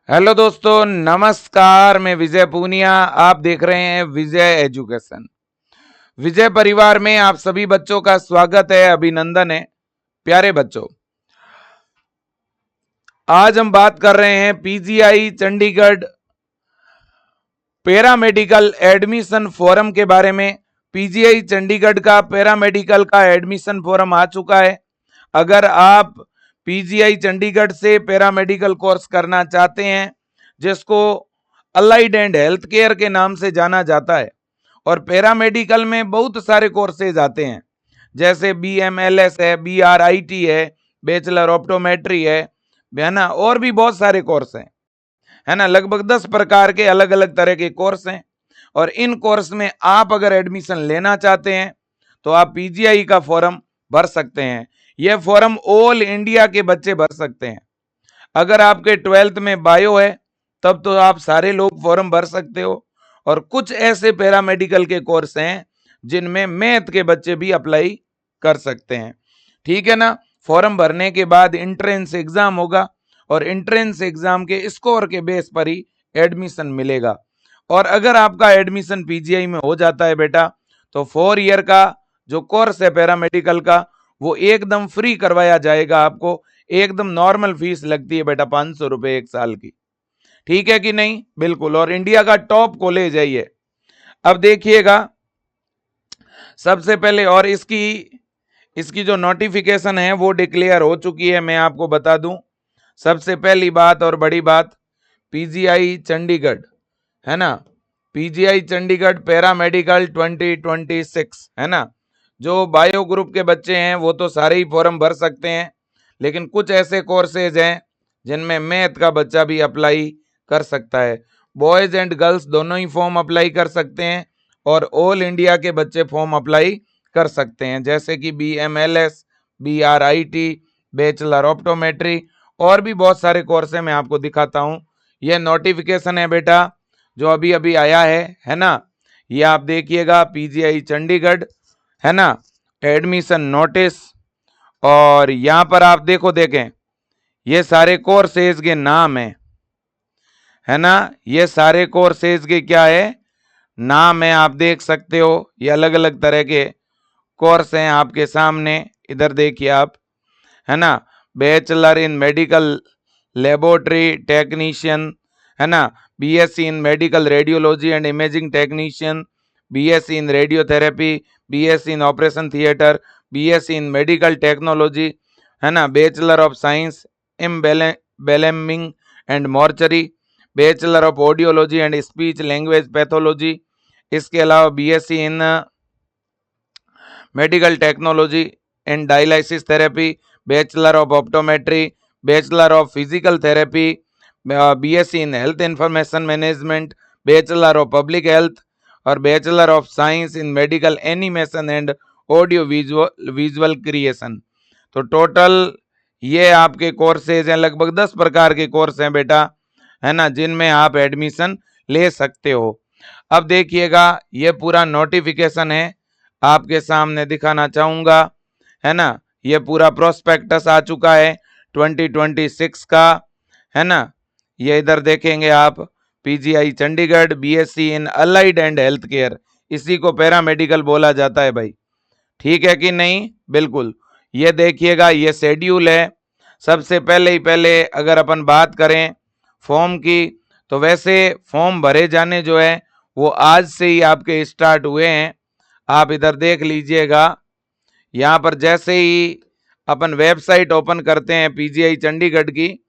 Hello दोस्तों, नमस्कार। मैं विजय पूनिया, आप देख रहे हैं विजय एजुकेशन। विजय परिवार में आप सभी बच्चों का स्वागत है, अभिनंदन है। प्यारे बच्चों, आज हम बात कर रहे हैं PGI Chandigarh paramedical admission forum के बारे में। पीजीआई चंडीगढ़ का पैरामेडिकल का एडमिशन फोरम आ चुका है। अगर आप पीजीआई चंडीगढ़ से पैरामेडिकल कोर्स करना चाहते हैं, जिसको अलाइड एंड हेल्थ केयर के नाम से जाना जाता है, और पैरामेडिकल में बहुत सारे कोर्सेज आते हैं, जैसे बीएमएलएस है, बीआरआईटी है, बैचलर ऑप्टोमेट्री है ना, और भी बहुत सारे कोर्स हैं, है ना। लगभग 10 प्रकार के अलग अलग तरह के कोर्स हैं, और इन कोर्स में आप अगर एडमिशन लेना चाहते हैं तो आप पीजीआई का फॉर्म भर सकते हैं। यह फॉर्म ऑल इंडिया के बच्चे भर सकते हैं। अगर आपके 12th में बायो है तब तो आप सारे लोग फॉर्म भर सकते हो, और कुछ ऐसे पैरामेडिकल के कोर्स हैं जिनमें मैथ के बच्चे भी अप्लाई कर सकते हैं। ठीक है ना। फॉर्म भरने के बाद एंट्रेंस एग्जाम होगा, और एंट्रेंस एग्जाम के स्कोर के बेस पर ही एडमिशन मिलेगा। और अगर आपका एडमिशन पीजीआई में हो जाता है बेटा, तो 4 ईयर का जो कोर्स है पैरामेडिकल का, वो एकदम फ्री करवाया जाएगा आपको। एकदम नॉर्मल फीस लगती है बेटा, 500 रुपए 1 साल की। ठीक है कि नहीं? बिल्कुल। और इंडिया का टॉप कॉलेज है ये। अब देखिएगा, सबसे पहले, और इसकी जो नोटिफिकेशन है वो डिक्लेयर हो चुकी है, मैं आपको बता दूं। सबसे पहली बात और बड़ी बात, पीजीआई चंडीगढ़, है ना, पीजीआई चंडीगढ़ पैरामेडिकल 2026, है ना। जो बायो ग्रुप के बच्चे हैं वो तो सारे ही फॉर्म भर सकते हैं, लेकिन कुछ ऐसे कोर्सेज हैं जिनमें मैथ का बच्चा भी अप्लाई कर सकता है। बॉयज एंड गर्ल्स दोनों ही फॉर्म अप्लाई कर सकते हैं, और ऑल इंडिया के बच्चे फॉर्म अप्लाई कर सकते हैं, जैसे कि बीएमएलएस, बीआरआईटी, बैचलर ऑप्टोमेट्री, और भी बहुत सारे कोर्स हैं। मैं आपको दिखाता हूं। यह नोटिफिकेशन है बेटा, जो अभी अभी आया है ना। ये आप देखिएगा, पीजीआई चंडीगढ़, है ना, एडमिशन नोटिस। और यहां पर आप देखें, ये सारे कोर्सेज के नाम है ना। ये सारे कोर्सेज के क्या है, नाम है, आप देख सकते हो। ये अलग अलग तरह के कोर्स हैं आपके सामने, इधर देखिए आप, है ना। Bachelor in medical laboratory technician, है ना, BSc in medical radiology and imaging technician, BSc in radiotherapy, BSc in operation theatre, BSc in medical technology, है ना, bachelor of science in embalming and mortuary, bachelor of audiology and speech language pathology. इसके अलावा BSc in medical technology and dialysis therapy, bachelor of optometry, bachelor of physical therapy, BSc in health information management, bachelor of public health, और bachelor of science in medical animation and audio visual creation. तो total ये आपके courses हैं, लगभग 10 प्रकार के course हैं बेटा, है ना, जिनमें आप एडमिशन ले सकते हो। अब देखिएगा, ये पूरा नोटिफिकेशन है, आपके सामने दिखाना चाहूंगा, है ना। ये पूरा प्रोस्पेक्टस आ चुका है 2026 का, है ना। ये इधर देखेंगे आप, PGI Chandigarh, BSc in allied and health care, इसी को पैरामेडिकल बोला जाता है भाई। ठीक है कि नहीं? बिल्कुल। ये देखिएगा, ये शेड्यूल है। सबसे पहले अगर अपन बात करें फॉर्म की, तो वैसे फॉर्म भरे जाने जो है वो आज से ही आपके स्टार्ट हुए हैं। आप इधर देख लीजिएगा, यहाँ पर जैसे ही अपन वेबसाइट ओपन करते हैं पीजीआई चंडीगढ़ की,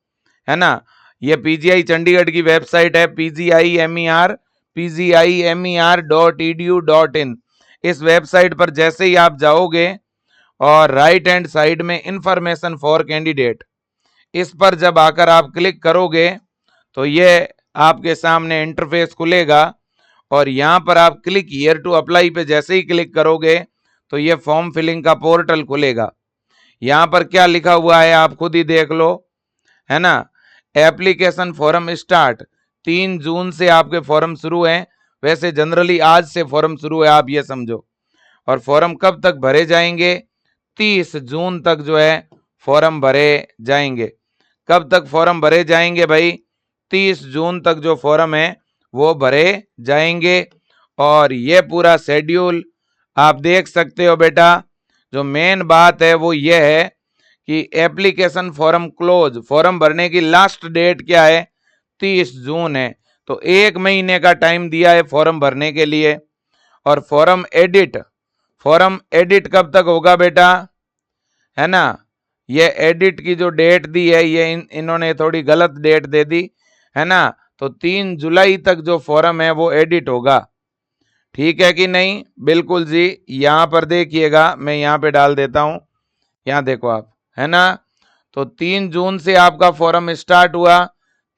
है ना, ये पीजीआई चंडीगढ़ की वेबसाइट है, pgimer.edu.in। इस वेबसाइट पर जैसे ही आप जाओगे, और राइट हैंड साइड में इंफॉर्मेशन फॉर कैंडिडेट, इस पर जब आकर आप क्लिक करोगे तो ये आपके सामने इंटरफेस खुलेगा, और यहाँ पर आप क्लिक हियर टू अप्लाई पे जैसे ही क्लिक करोगे तो ये फॉर्म फिलिंग का पोर्टल खुलेगा। यहाँ पर क्या लिखा हुआ है आप खुद ही देख लो, है ना। एप्लीकेशन फॉर्म स्टार्ट, 3 जून से आपके फॉर्म शुरू हैं। वैसे जनरली आज से फॉर्म शुरू है, आप ये समझो। और फॉर्म कब तक भरे जाएंगे? 30 जून तक जो है फॉर्म भरे जाएंगे। कब तक फॉर्म भरे जाएंगे भाई? 30 जून तक जो फॉर्म है वो भरे जाएंगे। और ये पूरा शेड्यूल आप देख सकते हो बेटा। जो मेन बात है वो ये है कि एप्लीकेशन फॉर्म क्लोज, फॉर्म भरने की लास्ट डेट क्या है, 30 जून है। तो 1 महीने का टाइम दिया है फॉर्म भरने के लिए। और फॉर्म एडिट कब तक होगा बेटा, है ना। ये एडिट की जो डेट दी है ये इन्होंने थोड़ी गलत डेट दे दी, है ना। तो 3 जुलाई तक जो फॉर्म है वो एडिट होगा, ठीक है कि नहीं। बिल्कुल जी, यहाँ पर देखिएगा, मैं यहाँ पे डाल देता हूँ, यहाँ देखो आप, है ना। तो 3 जून से आपका फॉर्म स्टार्ट हुआ,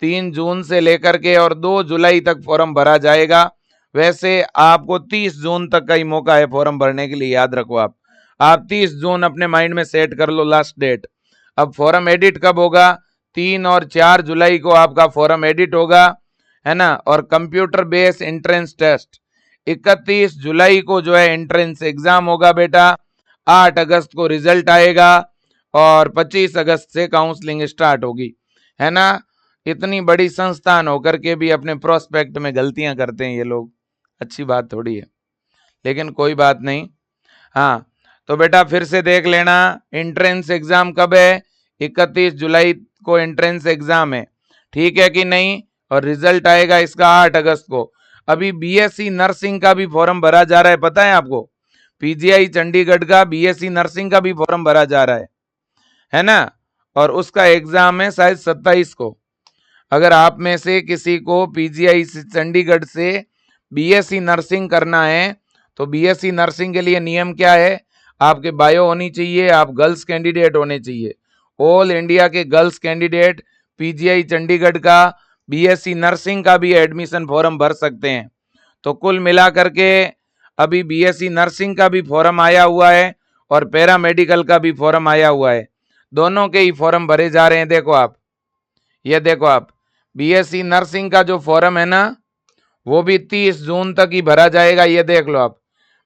3 जून से लेकर के और 2 जुलाई तक फॉर्म भरा जाएगा। वैसे आपको 30 जून तक का ही मौका है फॉर्म भरने के लिए, याद रखो आप 30 जून अपने माइंड में सेट कर लो लास्ट डेट। अब फॉर्म एडिट कब होगा, 3 और 4 जुलाई को आपका फॉर्म एडिट होगा, है ना। और कंप्यूटर बेस्ड एंट्रेंस टेस्ट 31 जुलाई को जो है एंट्रेंस एग्जाम होगा बेटा। 8 अगस्त को रिजल्ट आएगा और 25 अगस्त से काउंसलिंग स्टार्ट होगी, है ना। इतनी बड़ी संस्थान होकर के भी अपने प्रोस्पेक्ट में गलतियां करते हैं ये लोग, अच्छी बात थोड़ी है, लेकिन कोई बात नहीं। हाँ, तो बेटा फिर से देख लेना, एंट्रेंस एग्जाम कब है, 31 जुलाई को एंट्रेंस एग्जाम है, ठीक है कि नहीं। और रिजल्ट आएगा इसका 8 अगस्त को। अभी बीएससी नर्सिंग का भी फॉर्म भरा जा रहा है, पता है आपको। पीजीआई चंडीगढ़ का बीएससी नर्सिंग का भी फॉर्म भरा जा रहा है ना। और उसका एग्जाम है शायद 27 को। अगर आप में से किसी को पीजीआई चंडीगढ़ से बीएससी नर्सिंग करना है तो बीएससी नर्सिंग के लिए नियम क्या है, आपके बायो होनी चाहिए, आप गर्ल्स कैंडिडेट होने चाहिए। ऑल इंडिया के गर्ल्स कैंडिडेट पीजीआई चंडीगढ़ का बीएससी नर्सिंग का भी एडमिशन फॉर्म भर सकते हैं। तो कुल मिला करके अभी बीएससी नर्सिंग का भी फॉर्म आया हुआ है और पैरामेडिकल का भी फॉर्म आया हुआ है, दोनों के ही फॉर्म भरे जा रहे हैं। देखो आप, ये देखो आप, बीएससी नर्सिंग का जो फॉर्म है ना वो भी 30 जून तक ही भरा जाएगा, ये देख लो आप।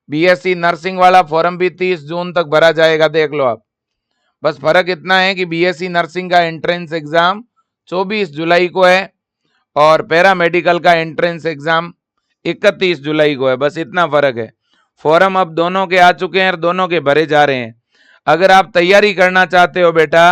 बीएससी नर्सिंग वाला फॉर्म भी 30 जून तक भरा जाएगा, देख लो आप। बस फर्क इतना है कि बीएससी नर्सिंग का एंट्रेंस एग्जाम 24 जुलाई को है और पैरामेडिकल का एंट्रेंस एग्जाम 31 जुलाई को है, बस इतना फर्क है। फॉर्म अब दोनों के आ चुके हैं और दोनों के भरे जा रहे हैं। अगर आप तैयारी करना चाहते हो बेटा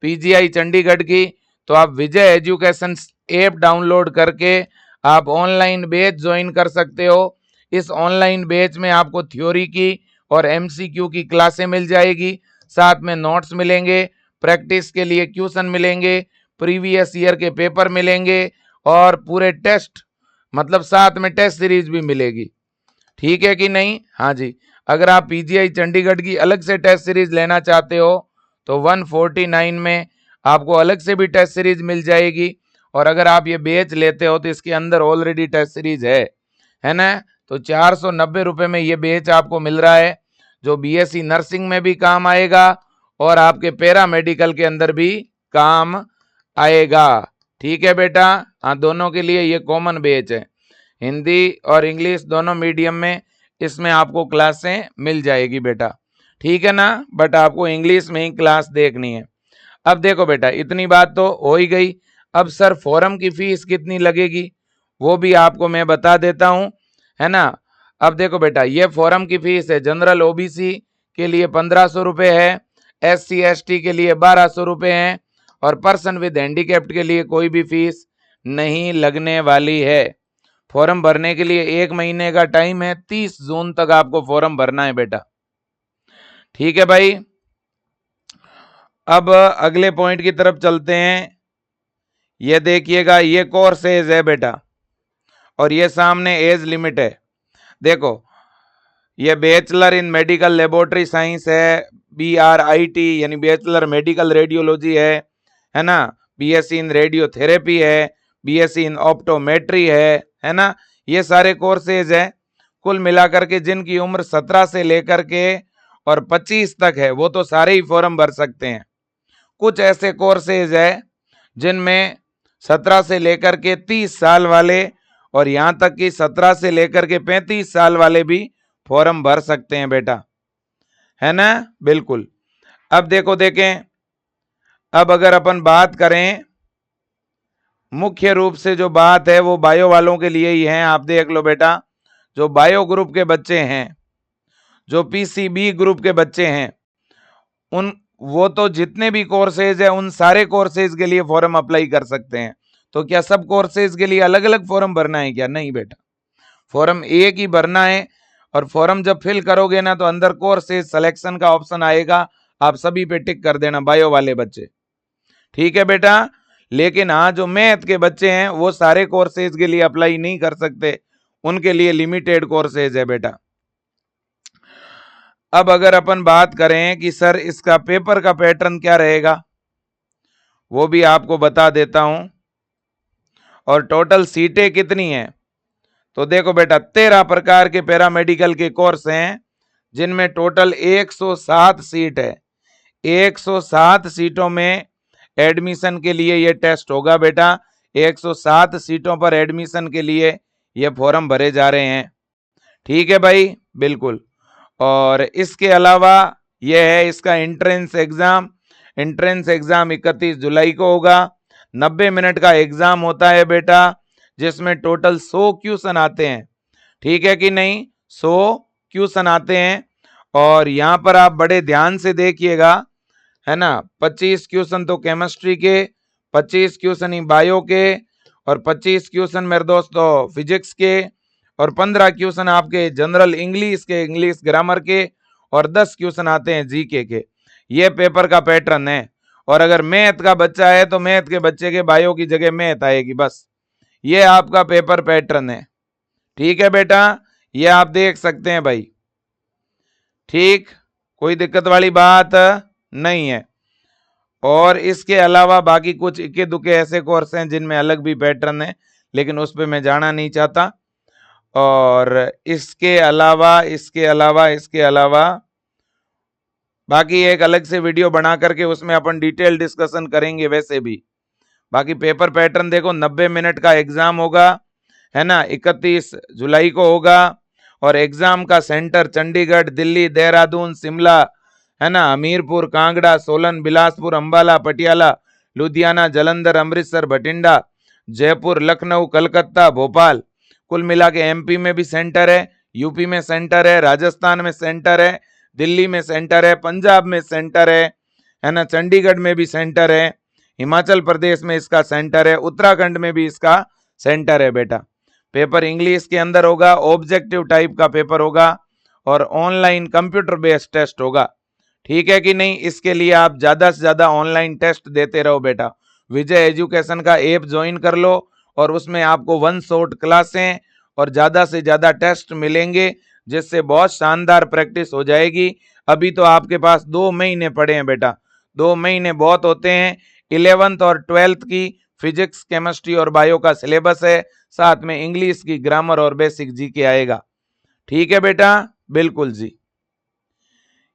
पीजीआई चंडीगढ़ की, तो आप विजय एजुकेशन ऐप डाउनलोड करके आप ऑनलाइन बैच ज्वाइन कर सकते हो। इस ऑनलाइन बैच में आपको थ्योरी की और एमसीक्यू की क्लासें मिल जाएगी, साथ में नोट्स मिलेंगे, प्रैक्टिस के लिए क्वेश्चन मिलेंगे, प्रीवियस ईयर के पेपर मिलेंगे और पूरे टेस्ट, मतलब साथ में टेस्ट सीरीज भी मिलेगी, ठीक है कि नहीं। हाँ जी, अगर आप पीजीआई चंडीगढ़ की अलग से टेस्ट सीरीज लेना चाहते हो तो 149 में आपको अलग से भी टेस्ट सीरीज मिल जाएगी। और अगर आप ये बैच लेते हो तो इसके अंदर ऑलरेडी टेस्ट सीरीज है ना। तो 490 रुपये में ये बैच आपको मिल रहा है, जो बीएससी नर्सिंग में भी काम आएगा और आपके पैरामेडिकल के अंदर भी काम आएगा, ठीक है बेटा। हाँ, दोनों के लिए ये कॉमन बैच है, हिंदी और इंग्लिश दोनों मीडियम में इसमें आपको क्लासें मिल जाएगी बेटा, ठीक है ना। बट आपको इंग्लिश में ही क्लास देखनी है। अब देखो बेटा, इतनी बात तो हो ही गई। अब सर फॉर्म की फीस कितनी लगेगी वो भी आपको मैं बता देता हूं, है ना। अब देखो बेटा, ये फॉर्म की फीस है, जनरल ओबीसी के लिए 1500 रुपये है, एससी एसटी के लिए 1200 रुपये है और पर्सन विद हैंडीकैप्ड के लिए कोई भी फीस नहीं लगने वाली है। फॉर्म भरने के लिए 1 महीने का टाइम है, 30 जून तक आपको फॉर्म भरना है बेटा, ठीक है भाई। अब अगले पॉइंट की तरफ चलते हैं। ये देखिएगा, ये कोर्स एज है बेटा और ये सामने एज लिमिट है। देखो, ये bachelor in medical laboratory science है, BRIT यानी बैचलर मेडिकल रेडियोलॉजी है ना। बीएससी इन रेडियोथेरेपी है, बीएससी इन ऑप्टोमेट्री है ना। ये सारे कोर्सेज हैं। कुल मिलाकर के जिनकी उम्र 17 से लेकर के और 25 तक है वो तो सारे ही फॉर्म भर सकते हैं। कुछ ऐसे कोर्सेज है जिनमें 17 से लेकर के 30 साल वाले और यहाँ तक कि 17 से लेकर के 35 साल वाले भी फॉर्म भर सकते हैं बेटा, है ना। बिल्कुल। अब देखो, देखें, अब अगर अपन बात करें मुख्य रूप से जो बात है वो बायो वालों के लिए ही है। आप देख लो बेटा, जो बायो ग्रुप के बच्चे हैं, जो पीसीबी ग्रुप के बच्चे हैं, उन वो तो जितने भी कोर्सेज है उन सारे कोर्सेज के लिए फॉर्म अप्लाई कर सकते हैं। तो क्या सब कोर्सेज के लिए अलग अलग फॉर्म भरना है क्या? नहीं बेटा, फॉर्म एक ही भरना है। और फॉर्म जब फिल करोगे ना तो अंदर कोर्सेज सिलेक्शन का ऑप्शन आएगा, आप सभी पे टिक कर देना बायो वाले बच्चे। ठीक है बेटा। लेकिन हाँ, जो मैथ के बच्चे हैं वो सारे कोर्सेज के लिए अप्लाई नहीं कर सकते, उनके लिए लिमिटेड कोर्सेज है बेटा। अब अगर अपन बात करें कि सर इसका पेपर का पैटर्न क्या रहेगा, वो भी आपको बता देता हूं। और टोटल सीटें कितनी हैं, तो देखो बेटा 13 प्रकार के पैरामेडिकल के कोर्स हैं, जिनमें टोटल 107 सीट है। 107 सीटों में एडमिशन के लिए ये टेस्ट होगा बेटा। 107 सीटों पर एडमिशन के लिए ये फॉर्म भरे जा रहे हैं। ठीक है भाई, बिल्कुल। और इसके अलावा यह है इसका एंट्रेंस एग्जाम। एंट्रेंस एग्जाम 31 जुलाई को होगा। 90 मिनट का एग्जाम होता है बेटा, जिसमें टोटल 100 क्वेश्चन आते हैं। ठीक है कि नहीं? 100 क्वेश्चन आते हैं। और यहाँ पर आप बड़े ध्यान से देखिएगा, है ना। 25 क्वेश्चन तो केमिस्ट्री के, 25 क्वेश्चन ही बायो के, और 25 क्वेश्चन मेरे दोस्तों फिजिक्स के, और 15 क्वेश्चन आपके जनरल इंग्लिश के, इंग्लिश ग्रामर के, और 10 क्वेश्चन आते हैं जीके के। ये पेपर का पैटर्न है। और अगर मैथ का बच्चा है तो मैथ के बच्चे के बायो की जगह मैथ आएगी, बस। ये आपका पेपर पैटर्न है। ठीक है बेटा, ये आप देख सकते हैं भाई। ठीक, कोई दिक्कत वाली बात नहीं है। और इसके अलावा बाकी कुछ इक्के दुक्के ऐसे कोर्स हैं जिनमें अलग भी पैटर्न है, लेकिन उस पर मैं जाना नहीं चाहता। और इसके अलावा बाकी एक अलग से वीडियो बना करके उसमें अपन डिटेल डिस्कशन करेंगे वैसे भी। बाकी पेपर पैटर्न देखो, 90 मिनट का एग्जाम होगा, है ना। 31 जुलाई को होगा। और एग्जाम का सेंटर चंडीगढ़, दिल्ली, देहरादून, शिमला, है ना, हमीरपुर, कांगड़ा, सोलन, बिलासपुर, अंबाला, पटियाला, लुधियाना, जलंधर, अमृतसर, भटिंडा, जयपुर, लखनऊ, कलकत्ता, भोपाल, कुल मिला के एमपी में भी सेंटर है, यूपी में सेंटर है, राजस्थान में सेंटर है, दिल्ली में सेंटर है, पंजाब में सेंटर है ना, चंडीगढ़ में भी सेंटर है, हिमाचल प्रदेश में इसका सेंटर है, उत्तराखंड में भी इसका सेंटर है बेटा। पेपर इंग्लिश के अंदर होगा, ऑब्जेक्टिव टाइप का पेपर होगा, और ऑनलाइन कंप्यूटर बेस्ड टेस्ट होगा। ठीक है कि नहीं? इसके लिए आप ज्यादा से ज्यादा ऑनलाइन टेस्ट देते रहो बेटा। विजय एजुकेशन का ऐप ज्वाइन कर लो, और उसमें आपको 1 शॉट क्लासें और ज्यादा से ज्यादा टेस्ट मिलेंगे, जिससे बहुत शानदार प्रैक्टिस हो जाएगी। अभी तो आपके पास 2 महीने पड़े हैं बेटा, 2 महीने बहुत होते हैं। 11th और 12th की फिजिक्स, केमिस्ट्री और बायो का सिलेबस है, साथ में इंग्लिश की ग्रामर और बेसिक जीके आएगा। ठीक है बेटा, बिल्कुल जी,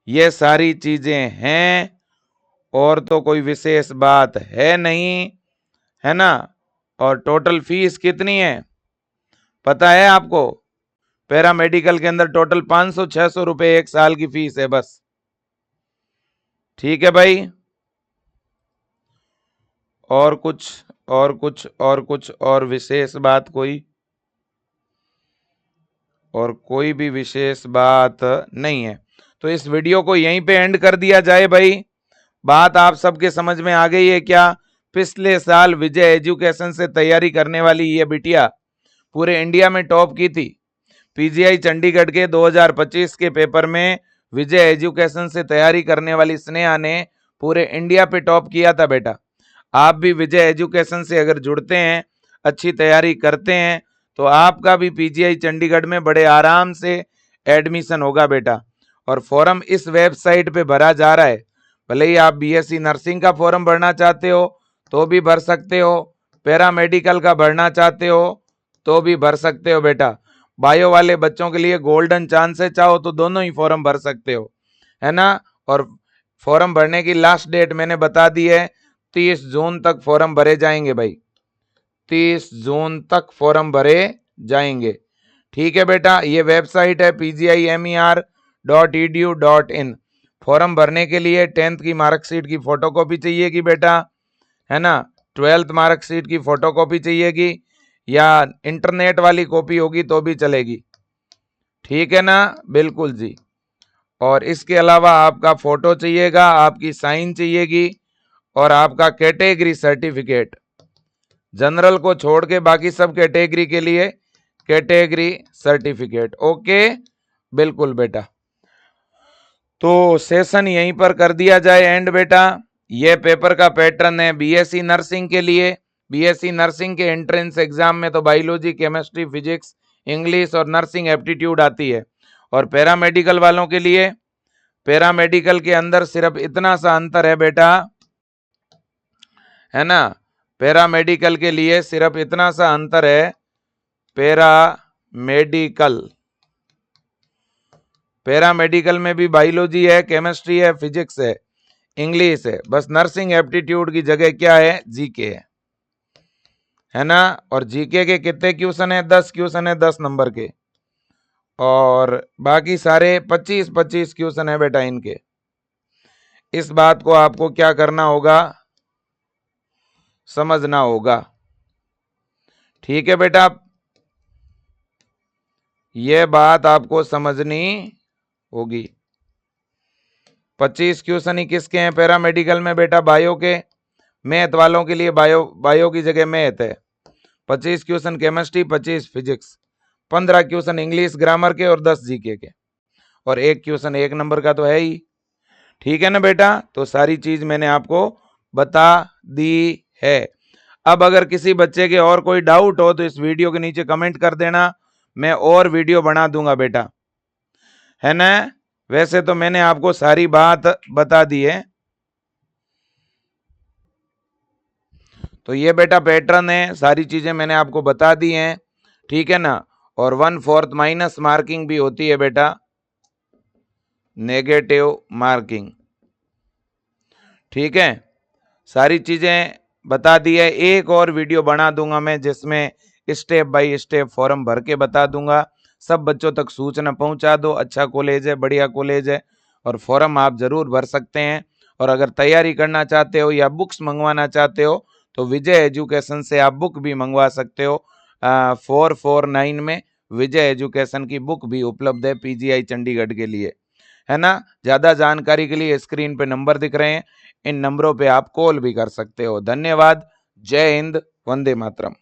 ये सारी चीजें हैं, और तो कोई विशेष बात है नहीं, है ना। और टोटल फीस कितनी है पता है आपको? पैरामेडिकल के अंदर टोटल 500-600 रुपए एक साल की फीस है, बस। ठीक है भाई। और विशेष बात कोई भी विशेष बात नहीं है, तो इस वीडियो को यहीं पे एंड कर दिया जाए भाई। बात आप सबके समझ में आ गई है क्या? पिछले साल विजय एजुकेशन से तैयारी करने वाली ये बिटिया पूरे इंडिया में टॉप की थी। पीजीआई चंडीगढ़ के 2025 के पेपर में विजय एजुकेशन से तैयारी करने वाली स्नेहा ने पूरे इंडिया पे टॉप किया था बेटा। आप भी विजय एजुकेशन से अगर जुड़ते हैं, अच्छी तैयारी करते हैं, तो आपका भी पीजीआई चंडीगढ़ में बड़े आराम से एडमिशन होगा बेटा। और फॉर्म इस वेबसाइट पे भरा जा रहा है। भले ही आप बीएससी नर्सिंग का फॉर्म भरना चाहते हो तो भी भर सकते हो, पैरामेडिकल का भरना चाहते हो तो भी भर सकते हो बेटा। बायो वाले बच्चों के लिए गोल्डन चांस है, चाहो तो दोनों ही फॉर्म भर सकते हो, है ना। और फॉर्म भरने की लास्ट डेट मैंने बता दी है, 30 जून तक फॉर्म भरे जाएंगे भाई, 30 जून तक फॉर्म भरे जाएंगे। ठीक है बेटा, ये वेबसाइट है pgimer.edu.in। फॉर्म भरने के लिए 10th की मार्कशीट की फोटोकॉपी चाहिए कि बेटा, है ना। 12th मार्कशीट की फोटोकॉपी चाहिएगी या इंटरनेट वाली कॉपी होगी तो भी चलेगी, ठीक है ना? बिल्कुल जी। और इसके अलावा आपका फोटो चाहिएगा, आपकी साइन चाहिएगी और आपका कैटेगरी सर्टिफिकेट, जनरल को छोड़ के बाकी सब कैटेगरी के लिए कैटेगरी सर्टिफिकेट। ओके, बिल्कुल बेटा। तो सेशन यहीं पर कर दिया जाए एंड बेटा। ये पेपर का पैटर्न है बीएससी नर्सिंग के लिए। बीएससी नर्सिंग के एंट्रेंस एग्जाम में तो बायोलॉजी, केमिस्ट्री, फिजिक्स, इंग्लिश और नर्सिंग एप्टीट्यूड आती है। और पैरामेडिकल वालों के लिए, पैरामेडिकल के अंदर सिर्फ इतना सा अंतर है बेटा, है ना? पैरामेडिकल के लिए सिर्फ इतना सा अंतर है, पैरामेडिकल में भी बायोलॉजी है, केमिस्ट्री है, फिजिक्स है, इंग्लिश है, बस नर्सिंग एप्टीट्यूड की जगह क्या है, जीके है ना? और जीके के कितने क्वेश्चन है? 10 क्वेश्चन है 10 नंबर के, और बाकी सारे 25-25 क्वेश्चन है बेटा इनके। इस बात को आपको क्या करना होगा, समझना होगा, ठीक है बेटा? यह बात आपको समझनी होगी। 25 क्वेश्चन ही किसके हैं पैरामेडिकल में बेटा? बायो के। मैथ वालों के लिए बायो की जगह मैथ है। 25 question chemistry, 25 physics, 15 question English grammar के और 10 जीके के, और एक क्वेश्चन 1 नंबर का तो है ही, ठीक है ना बेटा? तो सारी चीज मैंने आपको बता दी है। अब अगर किसी बच्चे के और कोई डाउट हो तो इस वीडियो के नीचे कमेंट कर देना, मैं और वीडियो बना दूंगा बेटा, है ना? वैसे तो मैंने आपको सारी बात बता दी है। तो ये बेटा पैटर्न है, सारी चीजें मैंने आपको बता दी हैं, ठीक है ना? और 1/4 माइनस मार्किंग भी होती है बेटा, नेगेटिव मार्किंग, ठीक है? सारी चीजें बता दी है। एक और वीडियो बना दूंगा मैं जिसमें स्टेप बाय स्टेप फॉर्म भर के बता दूंगा। सब बच्चों तक सूचना पहुंचा दो। अच्छा कॉलेज है, बढ़िया कॉलेज है, और फॉर्म आप जरूर भर सकते हैं। और अगर तैयारी करना चाहते हो या बुक्स मंगवाना चाहते हो तो विजय एजुकेशन से आप बुक भी मंगवा सकते हो। 449 में विजय एजुकेशन की बुक भी उपलब्ध है पीजीआई चंडीगढ़ के लिए, है ना? ज्यादा जानकारी के लिए स्क्रीन पे नंबर दिख रहे हैं, इन नंबरों पे आप कॉल भी कर सकते हो। धन्यवाद। जय हिंद, वंदे मातरम।